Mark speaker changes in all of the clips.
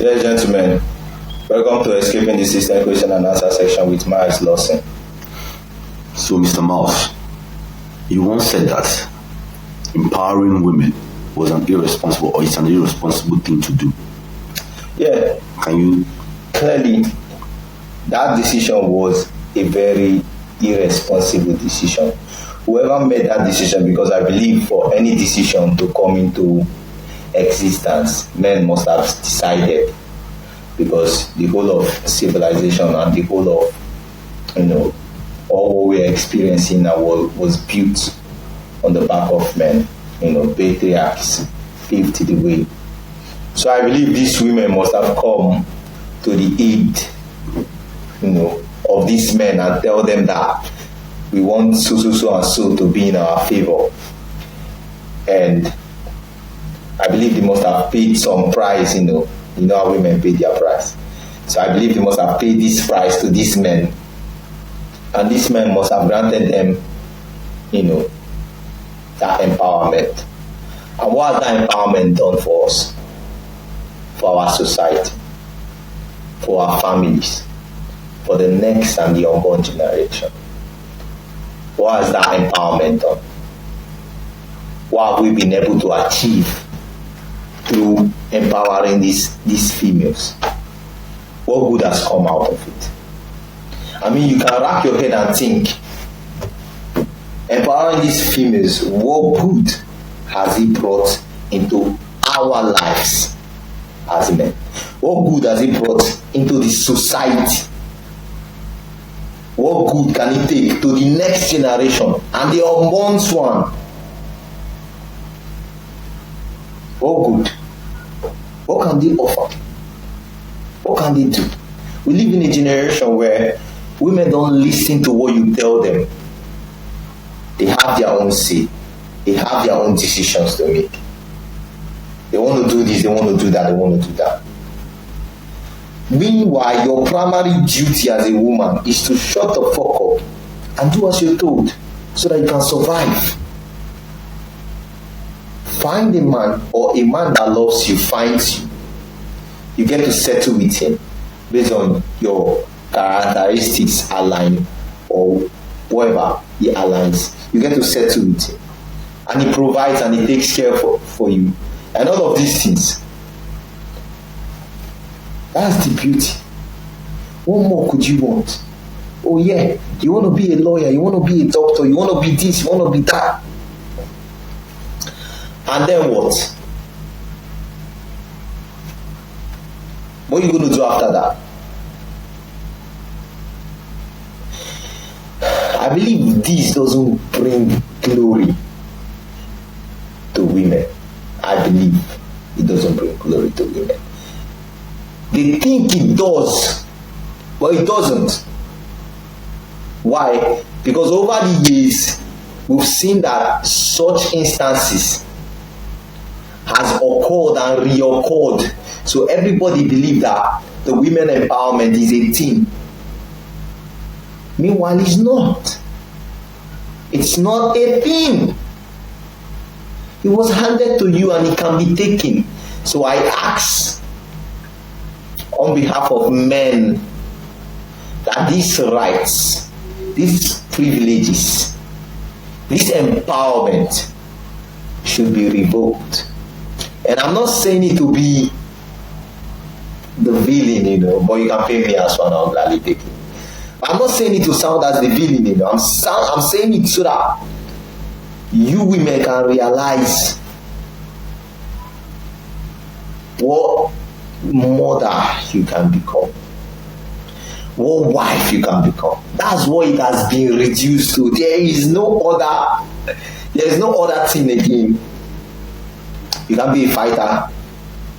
Speaker 1: Yes, gentlemen, welcome to Escaping the System question and answer section with Miles Lawson.
Speaker 2: So, Mr. Mouse, you once said that empowering women was an irresponsible, or it's an irresponsible thing to do.
Speaker 1: Yeah,
Speaker 2: Can you?
Speaker 1: clearly, that decision was a very irresponsible decision. Whoever made that decision, because I believe for any decision to come into existence, men must have decided, because the whole of civilization and the whole of all what we're experiencing now was built on the back of men. Patriarchs paved the way. So I believe these women must have come to the aid, of these men and tell them that we want so and so to be in our favor. And I believe they must have paid some price, how women pay their price. So I believe they must have paid this price to these men. And these men must have granted them, that empowerment. And what has that empowerment done for us? For our society, for our families, for the next and the unborn generation. What has that empowerment done? What have we been able to achieve through empowering these females? What good has come out of it? I mean, you can wrap your head and think, empowering these females, what good has it brought into our lives as men? What good has it brought into the society? What good can it take to the next generation and the unborn one? What good? What can they offer? What can they do? We live in a generation where women don't listen to what you tell them. They have their own say. They have their own decisions to make. They want to do this, they want to do that, they want to do that. Meanwhile, your primary duty as a woman is to shut the fuck up and do as you're told so that you can survive. Find a man, or a man that loves you finds you. You get to settle with him based on your characteristics align, or whatever he aligns. You get to settle with him. And he provides and he takes care for you. And all of these things. That's the beauty. What more could you want? Oh yeah, you want to be a lawyer, you want to be a doctor, you want to be this, you want to be that. And then what? What are you going to do after that? I believe this doesn't bring glory to women. I believe it doesn't bring glory to women. They think it does, but it doesn't. Why? Because over the years, we've seen that such instances has occurred and reoccurred. So everybody believes that the women empowerment is a thing. Meanwhile, it's not. It's not a thing. It was handed to you and it can be taken. So I ask on behalf of men that these rights, these privileges, this empowerment should be revoked. And I'm not saying it to be the villain, but you can pay me as one, I'll gladly take it. I'm not saying it to sound as the villain, I'm saying it so that you women can realize what mother you can become, what wife you can become. That's what it has been reduced to. There is no other thing again. You can't be a fighter,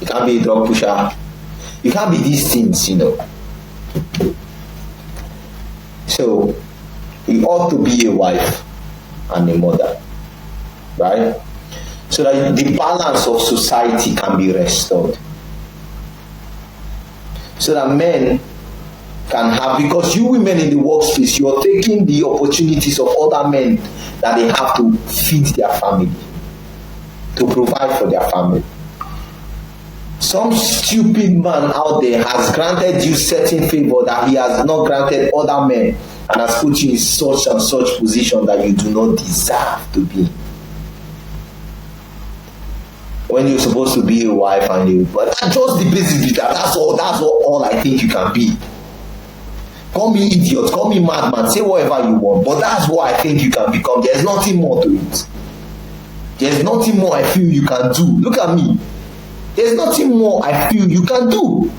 Speaker 1: you can't be a drug pusher, you can't be these things, So you ought to be a wife and a mother, right? So that the balance of society can be restored. So that men can have, because you women in the workspace, you are taking the opportunities of other men that they have to feed their family, to provide for their family. Some stupid man out there has granted you certain favor that he has not granted other men, and has put you in such and such position that you do not deserve to be. When you're supposed to be a wife and you, but that's just the basic. That's all I think you can be. Call me idiot, call me madman, say whatever you want, but that's what I think you can become. There's nothing more to it. There's nothing more I feel you can do. Look at me. There's nothing more I feel you can do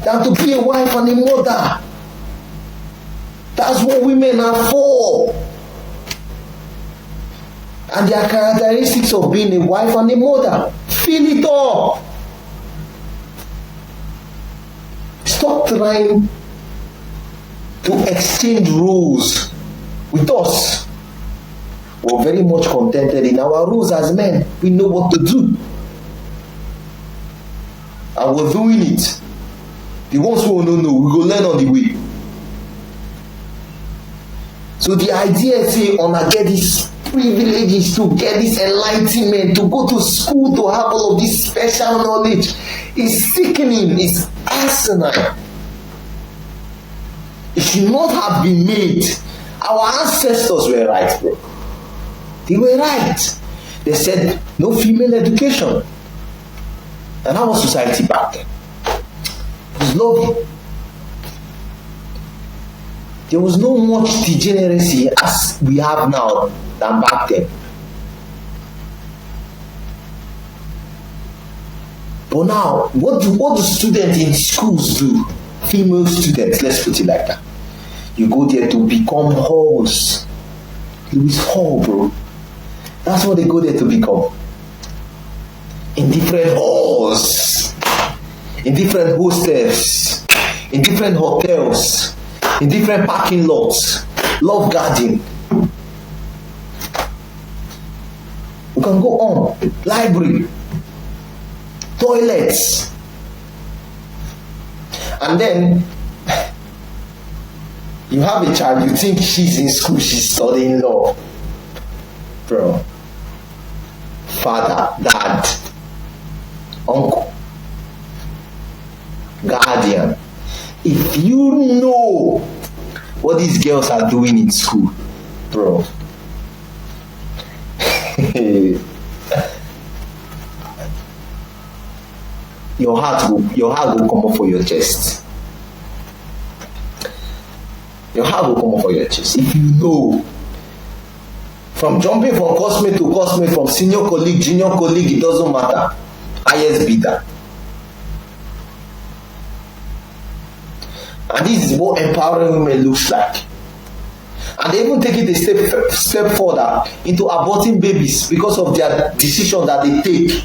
Speaker 1: than to be a wife and a mother. That's what women are for. And there are characteristics of being a wife and a mother. Fill it up. Stop trying to exchange roles with us. We're very much contented in our roles as men. We know what to do. And we're doing it. The ones who don't know, we go learn on the way. So the idea is say, get these privileges, to get this enlightenment, to go to school, to have all of this special knowledge, is sickening, is asinine. It should not have been made. Our ancestors were right, bro. They were right. They said no female education. And that was society back then. It was lovely. There was no much degeneracy as we have now than back then. But now, what do students in schools do? Female students, let's put it like that. You go there to become whores. Louis Hall, bro. That's what they go there to become. In different halls, in different hostels, in different hotels, in different parking lots, love garden. We can go on. Library, toilets. And then you have a child, you think she's in school, she's studying law. Bro, father, dad, uncle, guardian, if you know what these girls are doing in school, bro, your heart will come up for your chest. Your heart will come up for your chest if you know. From jumping from classmate to classmate, from senior colleague, junior colleague, it doesn't matter. Highest bidder. And this is what empowering women looks like. And they even take it a step further into aborting babies because of their decision that they take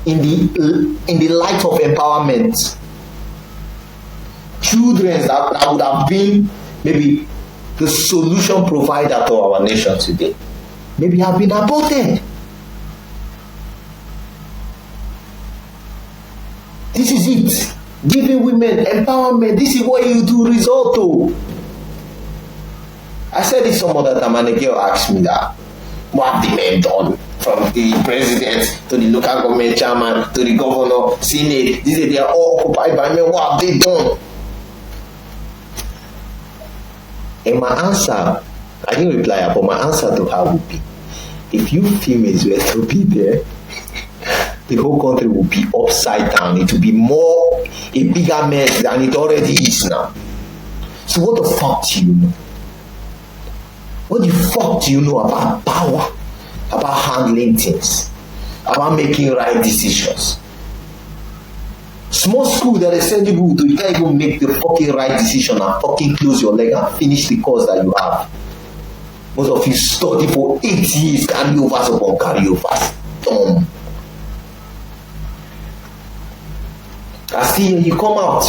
Speaker 1: in the light of empowerment. Children that would have been maybe the solution provider to our nation today, maybe have been aborted. This is it. Giving women empowerment. This is what you do result to. I said this some other time and a girl asked me that, what have the men done? From the president to the local government chairman to the governor, senate, they are all occupied by men. What have they done? And my answer, I didn't reply, but my answer to her would be, if you females were to be there, the whole country will be upside down. It will be a bigger mess than it already is now. So what the fuck do you know? What the fuck do you know about power? About handling things? About making right decisions? Small school that they send you to, you can't even make the fucking right decision and fucking close your leg and finish the course that you have. Most of you study for 8 years, carryovers upon carryovers. Dumb. And still you come out,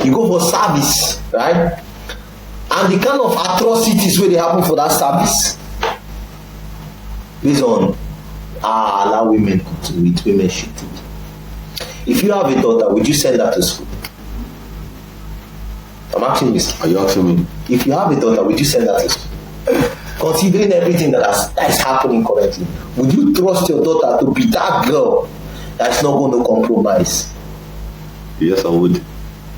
Speaker 1: you go for service, right? And the kind of atrocities where they happen for that service based on allow women to do it, women should do it. If you have a daughter, would you send her to school? I'm asking this.
Speaker 2: Are you asking me?
Speaker 1: If you have a daughter, would you send her to school? considering everything that is happening currently, would you trust your daughter to be that girl that's not going to compromise?
Speaker 2: Yes, I would.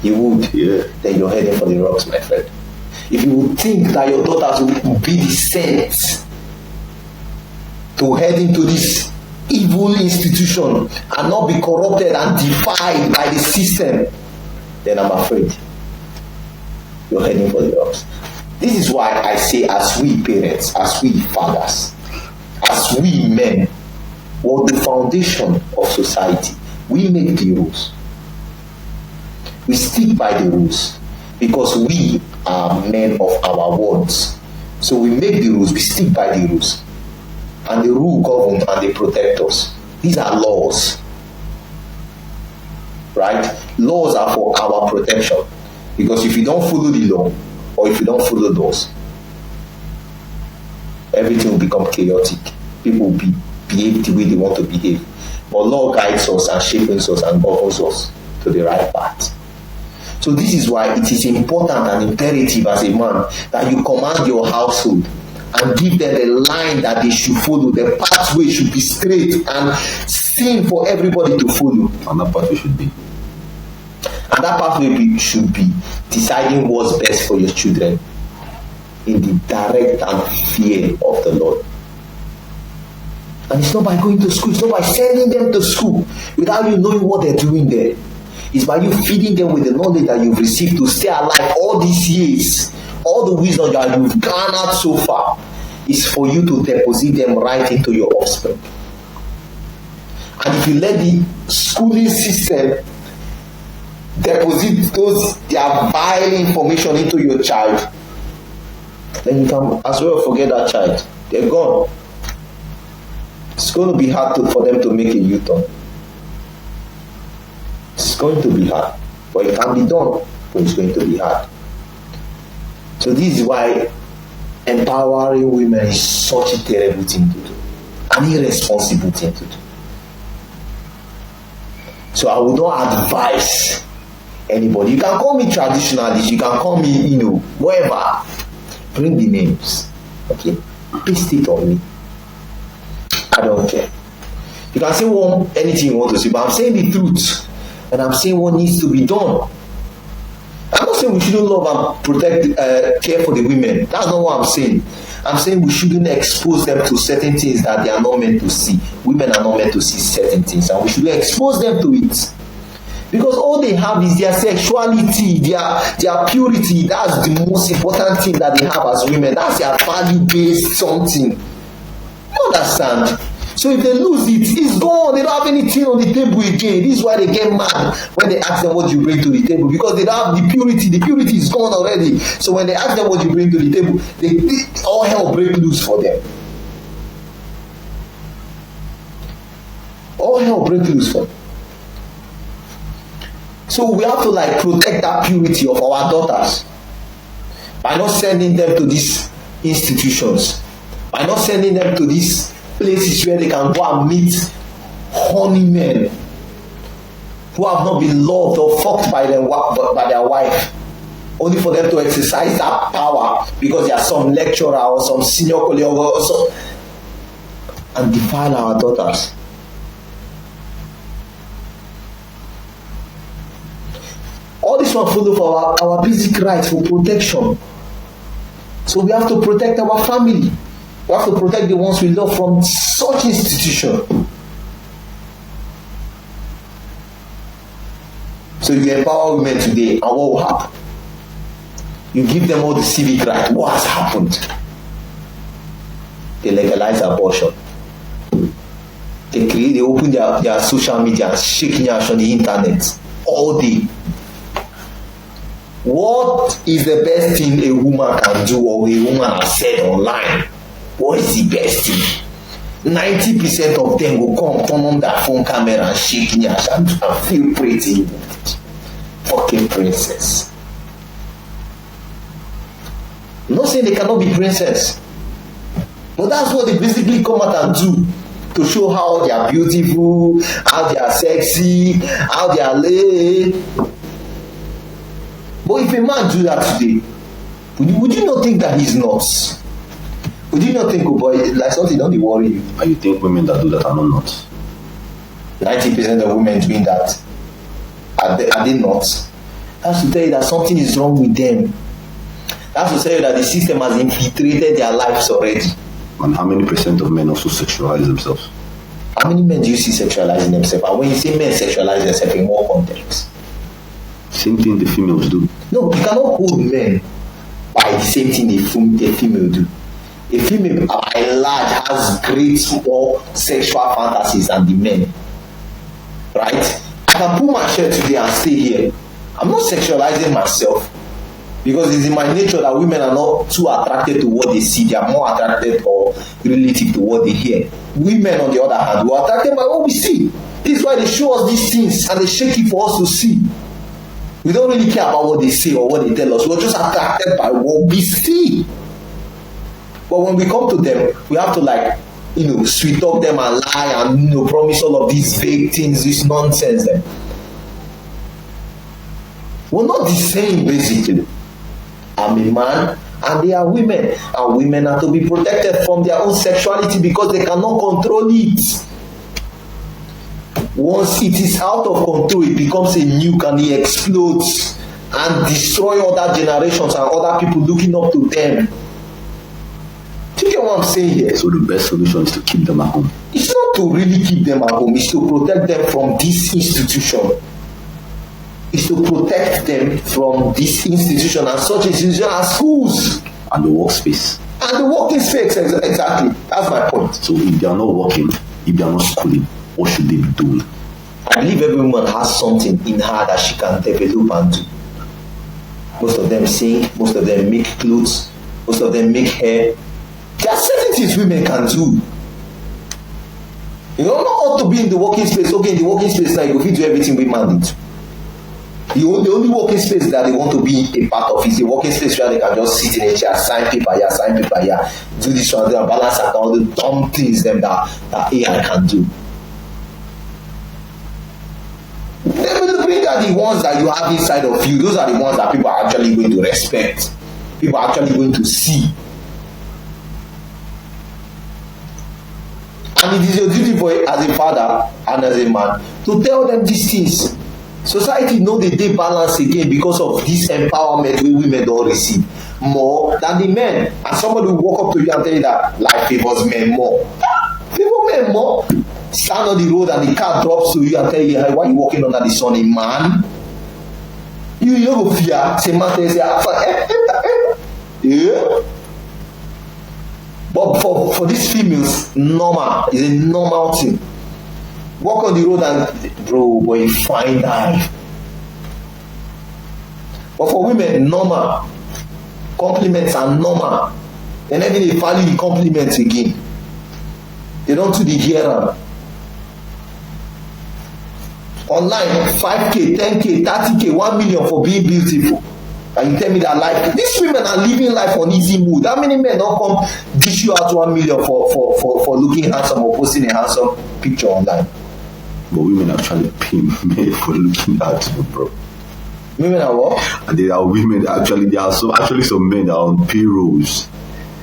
Speaker 1: You would?
Speaker 2: Yeah.
Speaker 1: Then you're heading for the rocks, my friend. If you would think that your daughters will be the saints to head into this evil institution and not be corrupted and defied by the system, then I'm afraid you're heading for the rocks. This is why I say, as we parents, as we fathers, as we men, we're the foundation of society. We make the rules. We stick by the rules because we are men of our words. So we make the rules, we stick by the rules. And the rule governs and they protect us. These are laws. Right? Laws are for our protection. Because if you don't follow the law, or if you don't follow those, everything will become chaotic. People will behave the way they want to behave. But law guides us and shapes us and governs us to the right path. So this is why it is important and imperative as a man that you command your household and give them the line that they should follow. The pathway should be straight and seen for everybody to follow.
Speaker 2: And that pathway should be.
Speaker 1: And that pathway should be deciding what's best for your children in the direct and fear of the Lord. And it's not by going to school, it's not by sending them to school without you knowing what they're doing there. It's by you feeding them with the knowledge that you've received to stay alive all these years. All the wisdom that you've garnered so far is for you to deposit them right into your offspring. And if you let the schooling system deposit their vile information into your child, then you can as well forget that child. They're gone. It's going to be hard for them to make a U-turn. It's going to be hard, but it can be done, but it's going to be hard. So this is why empowering women is such a terrible thing to do, an irresponsible thing to do. So I would not advise anybody. You can call me traditionalist, you can call me, whatever. Bring the names, okay? Paste it on me. I don't care. You can say anything you want to say, but I'm saying the truth. And I'm saying what needs to be done. I'm not saying we shouldn't love and protect, care for the women. That's not what I'm saying. I'm saying we shouldn't expose them to certain things that they are not meant to see. Women are not meant to see certain things, and we shouldn't expose them to it. Because all they have is their sexuality, their purity. That's the most important thing that they have as women. That's their value-based something. You understand? So if they lose it, it's gone. They don't have anything on the table again. This is why they get mad when they ask them what you bring to the table, because they don't have the purity. The purity is gone already. So when they ask them what you bring to the table, all hell break loose for them. All hell break loose for them. So we have to protect that purity of our daughters by not sending them to these institutions, by not sending them to these places where they can go and meet horny men who have not been loved or fucked by their wife, only for them to exercise that power because they are some lecturer or some senior colleague or so, and defile our daughters. All this one follow for our basic rights for protection. So we have to protect our family. We have to protect the ones we love from such institution. So you empower women today, and what will happen? You give them all the civic rights. What has happened? They legalize abortion. They open their social media and shaking ash on the internet all day. What is the best thing a woman can do or a woman has said online? What is the best thing? 90% of them will come on their phone camera and shake ash and feel pretty. Fucking princess. I'm not saying they cannot be princess, but that's what they basically come out and do, to show how they are beautiful, how they are sexy, how they are laid. But if a man do that today, would you not think that he's nuts? Would you not think, oh boy, like something don't dey worry you?
Speaker 2: And you think women that do that are not nuts?
Speaker 1: 90% of women doing that, are they not? That's to tell you that something is wrong with them. That's to tell you that the system has infiltrated their lives already.
Speaker 2: And how many percent of men also sexualize themselves?
Speaker 1: How many men do you see sexualizing themselves? And when you say men sexualize themselves, in what context?
Speaker 2: Same thing the females do.
Speaker 1: No, you cannot hold men by the same thing a female do. A female, by and large, has great more sexual fantasies than the men. Right? I can pull my shirt today and stay here. I'm not sexualizing myself because it's in my nature that women are not too attracted to what they see. They are more attracted or relative to what they hear. Women, on the other hand, were attracted by what we see. This is why they show us these things and they shake it for us to see. We don't really care about what they say or what they tell us. We're just attracted by what we see. But when we come to them, we have to sweet talk them and lie and promise all of these fake things, this nonsense. Then we're not the same basically. I'm a man and they are women, and women are to be protected from their own sexuality because they cannot control it. Once it is out of control, it becomes a nuke and it explodes and destroy other generations and other people looking up to them. Do you get what I'm saying here?
Speaker 2: So the best solution is to keep them at home.
Speaker 1: It's not to really keep them at home, it's to protect them from this institution. It's to protect them from this institution and such institutions as schools.
Speaker 2: And the workspace.
Speaker 1: And the working space, exactly. That's my point.
Speaker 2: So if they are not working, if they are not schooling, what should they be doing?
Speaker 1: I believe every woman has something in her that she can develop and do. Most of them sing, most of them make clothes, most of them make hair. There are certain things women can do. You know, not ought to be in the working space. Okay, in the working space now, you go fit do everything we man did. The only working space that they want to be a part of is the working space where they can just sit in a chair, sign paper here, do this one, do and balance account, all the dumb things them that AI can do. They are the ones that you have inside of you. Those are the ones that people are actually going to respect. People are actually going to see. And it is your duty for as a father and as a man to tell them these things. Society know the day balance again because of this empowerment we women don't receive more than the men. And somebody will walk up to you and tell you that life favors men more. Favor men more. Stand on the road and the car drops to you and tell you, hey, why are you walking under the sun, a man? You go fear. Say man say, yeah. But for these females, normal is a normal thing. Walk on the road and bro, boy, you find life. But for women, normal. Compliments are normal. And then they value the compliments again. They don't do the hearer. Online, 5K, 10K, 30K, 1 million for being beautiful. And you tell me that life, these women are living life on easy mood. How many men don't come dish you out 1 million for looking handsome or posting a handsome picture online?
Speaker 2: But women actually pay men for looking at you, bro.
Speaker 1: Women are what?
Speaker 2: And there are women actually, there are actually some men that are on payrolls.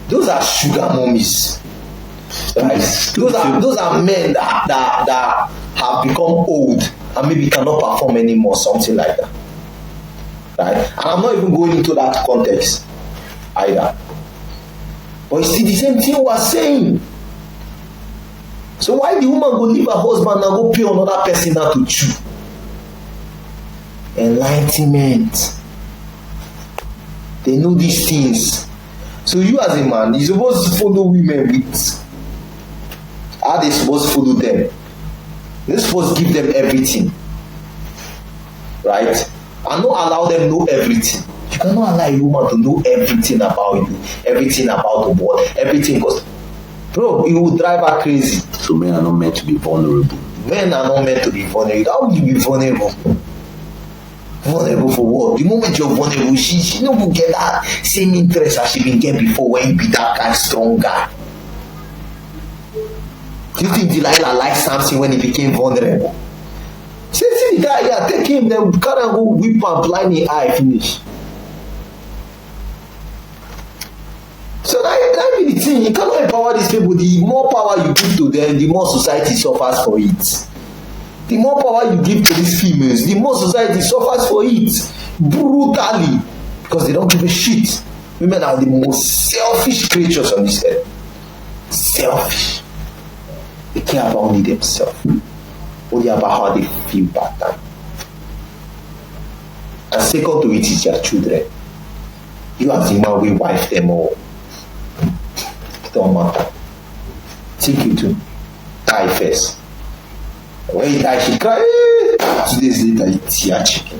Speaker 1: Those are sugar mummies. Right? Those are men that have become old and maybe cannot perform anymore, something like that. Right? And I'm not even going into that context either. But it's the same thing we're saying. So why the woman go leave her husband and go pay another person now to chew? Enlightenment. They know these things. So you as a man, you're supposed to follow women with how they supposed to follow them. You're supposed to give them everything. Right? And not allow them to know everything. You cannot allow a woman to know everything about you, everything about the world, everything, because bro, it will drive her crazy.
Speaker 2: So men are not meant to be vulnerable.
Speaker 1: Men are not meant to be vulnerable. How would you be vulnerable? Vulnerable for what? The moment you're vulnerable, she no will get that same interest as she been get before when you be that kind of strong guy. Do you think Delilah liked Samson when he became vulnerable? See the guy here, take him, then carry and go whip and blind his eye, finish. So that be the thing, you cannot empower these people. The more power you give to them, the more society suffers for it. The more power you give to these females, the more society suffers for it brutally, because they don't give a shit. Women are the most selfish creatures on this earth. Selfish. They care about only themselves, only about how they feel that time. And second to it is their children. You as the man will wife them all. It don't matter. Take you to die first. When he die, she cry. 2 days later, he tear chicken.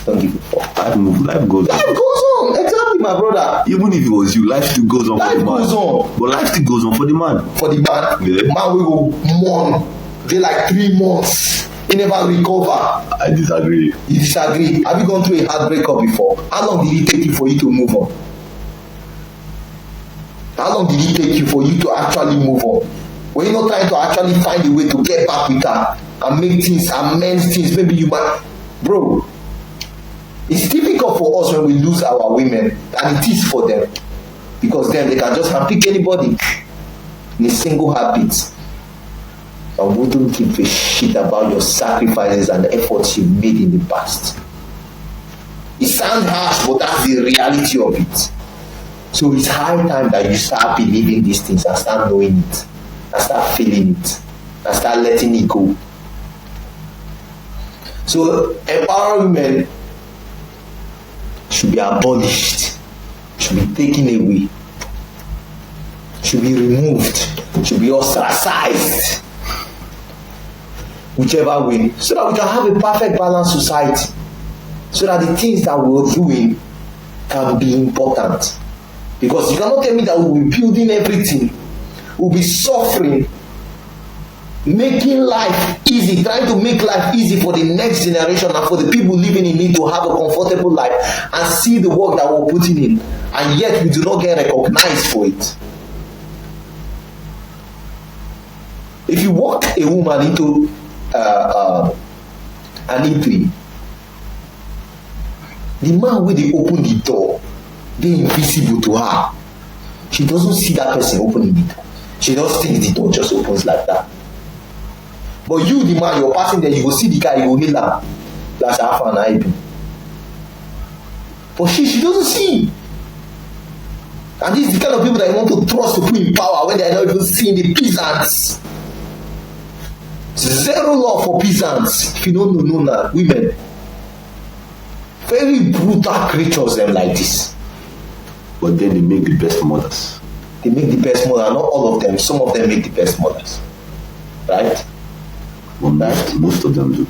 Speaker 1: Don't give a fuck.
Speaker 2: Life goes on.
Speaker 1: Life goes on. Exactly, my brother.
Speaker 2: Even if it was you, life still goes on
Speaker 1: Life
Speaker 2: for the man.
Speaker 1: goes on.
Speaker 2: But life still goes on for the man.
Speaker 1: For the man,
Speaker 2: Yeah.
Speaker 1: man will mourn. They like 3 months. He never recover.
Speaker 2: I disagree.
Speaker 1: You disagree. Have you gone through a heartbreakup before? How long did it take you for you to move on? How long did it take you for you to actually move on? Were you not trying to actually find a way to get back with her and make things, amend things? Maybe you might, bro. It's difficult for us when we lose our women, and it is for them, because then they can just handpick anybody in a single heartbeat. I wouldn't give a shit about your sacrifices and efforts you made in the past. It sounds harsh, but that's the reality of it. So it's high time that you start believing these things and start knowing it, and start feeling it, and start letting it go. So empowering women should be abolished, should be taken away, should be removed, should be ostracized, whichever way, so that we can have a perfect balanced society, so that the things that we're doing can be important. Because you cannot tell me that we'll be building everything, we'll be suffering, making life easy, trying to make life easy for the next generation and for the people living in it to have a comfortable life and see the work that we're putting in, and yet we do not get recognized for it. If you walk a woman into an eatery, the man wey dey open the door dey invisible to her. She doesn't see that person opening the door. She just thinks the door just opens like that. But you, the man, you're passing there, you go see the guy, you go hail am. That's half an eye. But she doesn't see. And this is the kind of people that you want to trust to put in power when they are not even seeing the peasants. Zero love for peasants. If you don't know now, women. Very brutal creatures them like this.
Speaker 2: But then they make the best mothers.
Speaker 1: They make the best mother. Not all of them. Some of them make the best mothers. Right?
Speaker 2: Well, most of them do.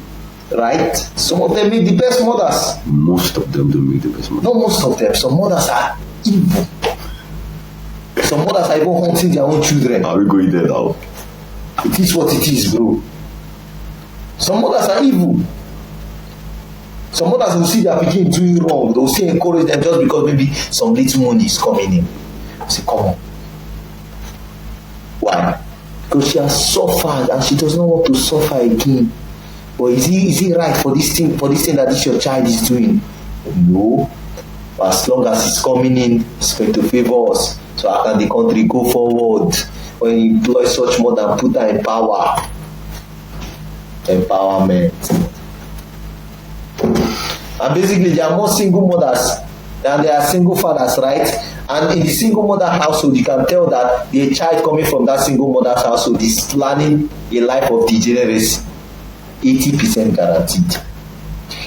Speaker 1: Right? Some of them make the best mothers.
Speaker 2: Most of them do make the best mothers.
Speaker 1: Not most of them. Some mothers are evil. Some mothers are even hunting their own children.
Speaker 2: Are we going there now?
Speaker 1: It is what it is, bro. Some mothers are evil. Some mothers will see their pikin doing wrong. They will still encourage them just because maybe some little money is coming in. Say, come on. Why? Because she has suffered and she does not want to suffer again. But is it right for this thing that this your child is doing? No. But as long as it's coming in, it's going to favor us. So how can the country go forward when you employ such mother and put her in power? Empowerment. And basically there are more single mothers than there are single fathers, right? And in the single mother household, you can tell that the child coming from that single mother's household is planning a life of degeneracy. 80% guaranteed.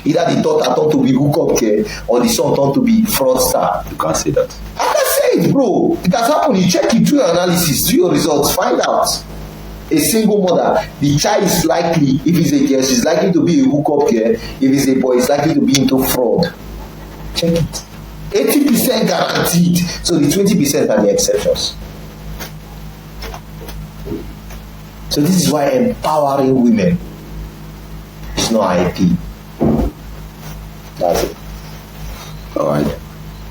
Speaker 1: Either the daughter turned to be hookup girl or the son turned to be fraudster.
Speaker 2: You can't say that.
Speaker 1: I can say it, bro. It has happened. You check it, do your analysis, do your results, find out. A single mother, the child is likely, if it's a girl, she's likely to be a hookup girl. If it's a boy, it's likely to be into fraud. Check it. 80% guaranteed. So the 20% are the exceptions. So this is why empowering women is not IP. That's it.
Speaker 2: Alright.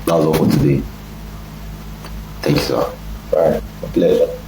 Speaker 2: That was all for today. Thank you, sir.
Speaker 1: Alright, my pleasure.